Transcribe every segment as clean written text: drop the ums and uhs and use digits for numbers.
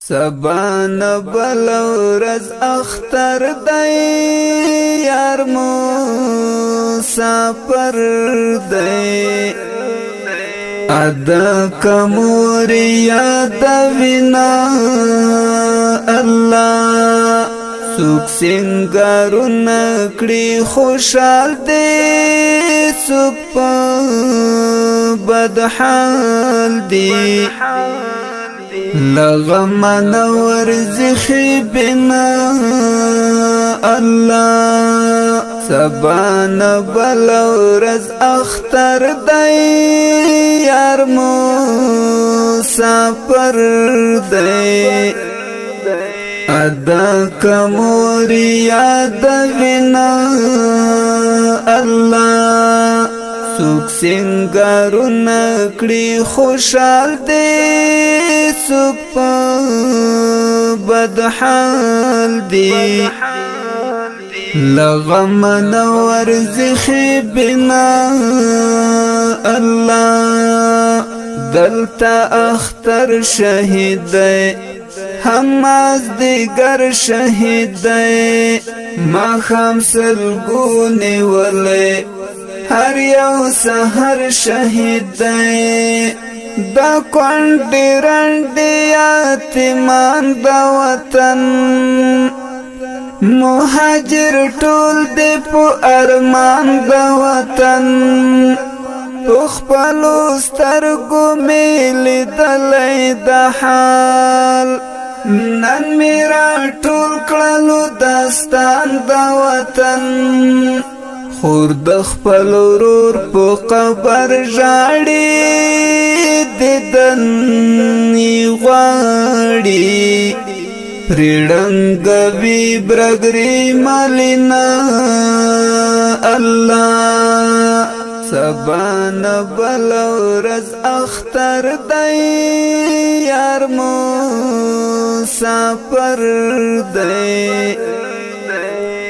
سبان بلورز اختر دی یار مسافر دی ادا کموری یاد وینا الله سوک سنگارو نکڑی خوشحال دی سوک پا بدحال دی لغمن ورزخی بنا الله سبان بلورز اختر دی یار مسافر دی ادا کموری یاد وینا الله سوک سنگارو نکڑی خوشحال دی سوک پا بدحال دی لغمن ورزخی بنا الله دلتا اختر شهید دی هم از دیگر شهید دی ما خمسل گونی ولی هر یو سحر شهید دی دا کونڈی رنڈی یاتیمان دا وطن مهاجر ټول دی پو ارمان دا وطن خپلو سترګو مې لیدلی دا حال نن مې راټول کړلو داستان دا وطن خور د خپل ورور په قبر ژاړي دیدن یې غواړي پرېړنګوي برګري مالینا الله سبان بلورز اختر دی یار مسافر دی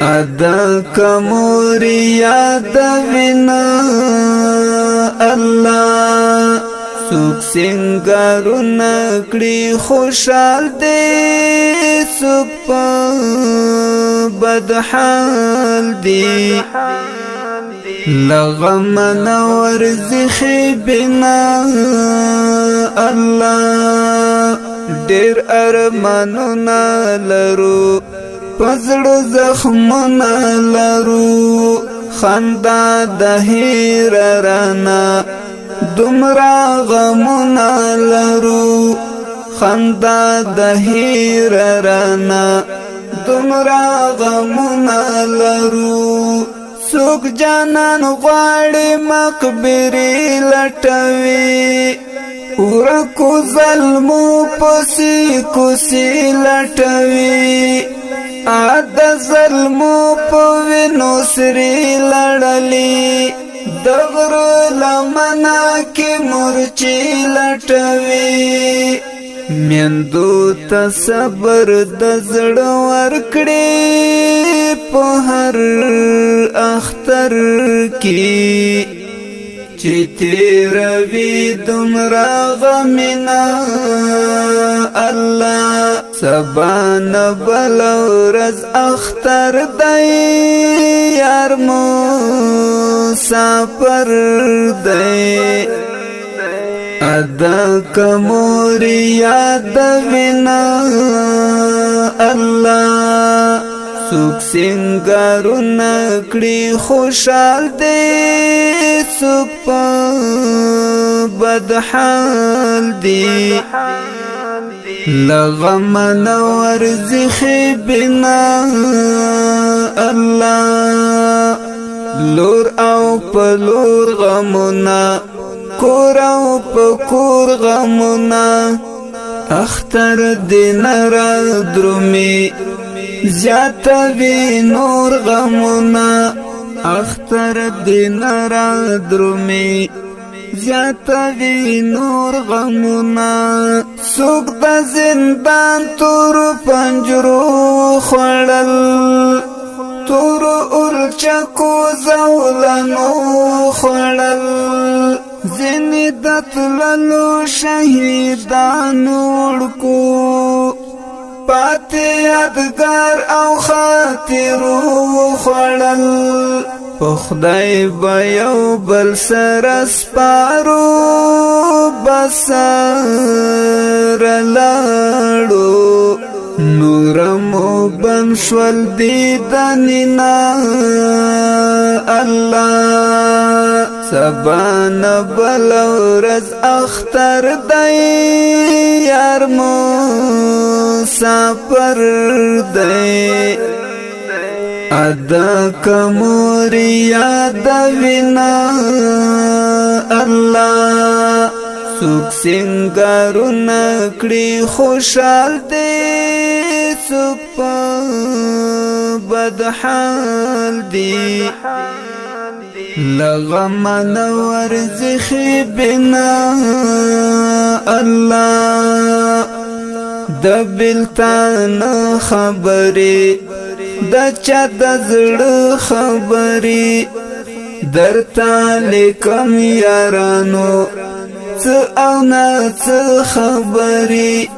ادا کموری یاد وینا الله سوک سنگارو نکڑی خوشحال دی سوک پا بدحال دی لغمن ورزخی بنا الله ډیر ارمانونه لرو پزړو زخمونه لرو خندا د هیر رانا دومره غمونه لرو خندا د هیر رانا دومره غمونه لرو سوک جانان غواړي مقبري لټوي ورکو ظلمو پسې کوسي لټوي د ظلمو په وینو سرې لړلي د غرو لمنه کې مرچي لټوي میندو ته صبر د زړه ورکړي په هر اختر کې چې تیروي دومره غمونه الله سبان بلورز اختر دی یار مسافر دی ادا کموری یاد وینا الله سوک سنگارو نکڑی خوشحال دی سوک پا بدحال دی لغمن ورزخی بنا الله لور او پلور غمونا کور او پکور غمونا اختر دین را درومی زیاتوی نور غمونا اختر دین را درومی زیاتوی نور غمونا سوک د زندان تور پنجرو خوړل تور اورچکو زولنو خوړل زنی دتللو شهیدانو ورکو پاتې یادګار او خاطرو خوړل په خدای به یو بل سره سپارو بسره لاړو نور مو بن شول دیدننا الله سبان بل ورځ اختر دی یار مو سفر دی ادا کموری یاد وینا الله سوک سنگارو نکڑی خوشحال دی سوک پا بدحال دی لغمن ورزخی بنا الله دبلتان خبری دا چا دزڑ خبری در تالیکم یارانو او نا خبری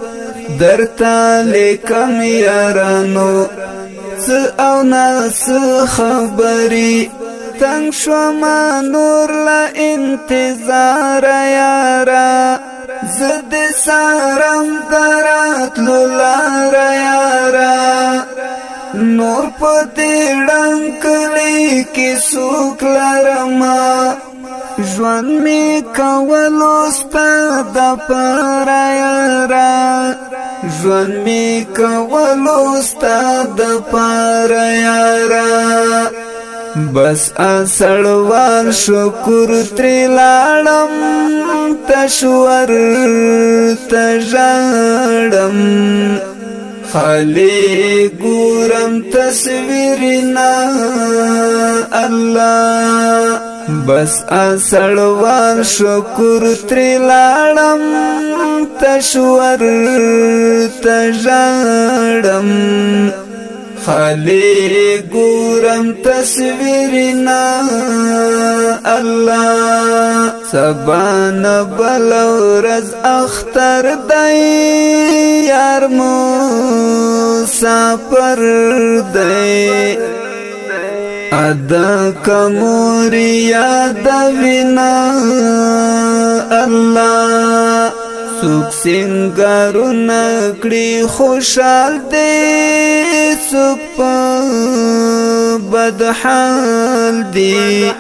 در تالیکم یارانو او نا خبری تنگ شوما نور لا انتظار یارا زد سارم درات لولار یارا نور پتی ڈنکلی کی سوک لرما جوان می کولو ستا دا پارا یارا جوان می کولو ستا دا پارا یارا بس اسړوال شکر تری لاړم تشور تجړم خالی ګورم تصویرنا الله بس اسړوال شکر تری لاړم تشور تجړم خالی ګورم تصویرنا الله سبان بل ورځ اختر دی یار مو سفر دی ادا کموری یاد وینا الله سوک سنگارو نکڑی خوشحال دی سوک پا بدحال دی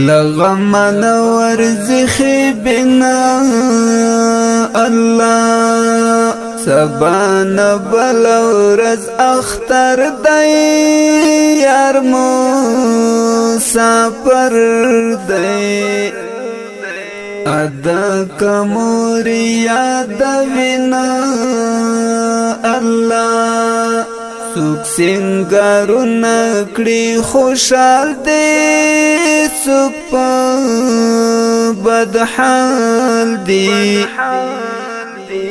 لغمن ورزخی بنا الله سبان بل ورځ اختر دی یار مو سفر دی ادا کموری یاد وینا الله سوک سنگارو نکڑی خوشحال دی سوک پا بدحال دی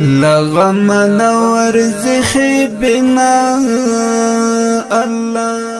لغمن ورزخی بنا الله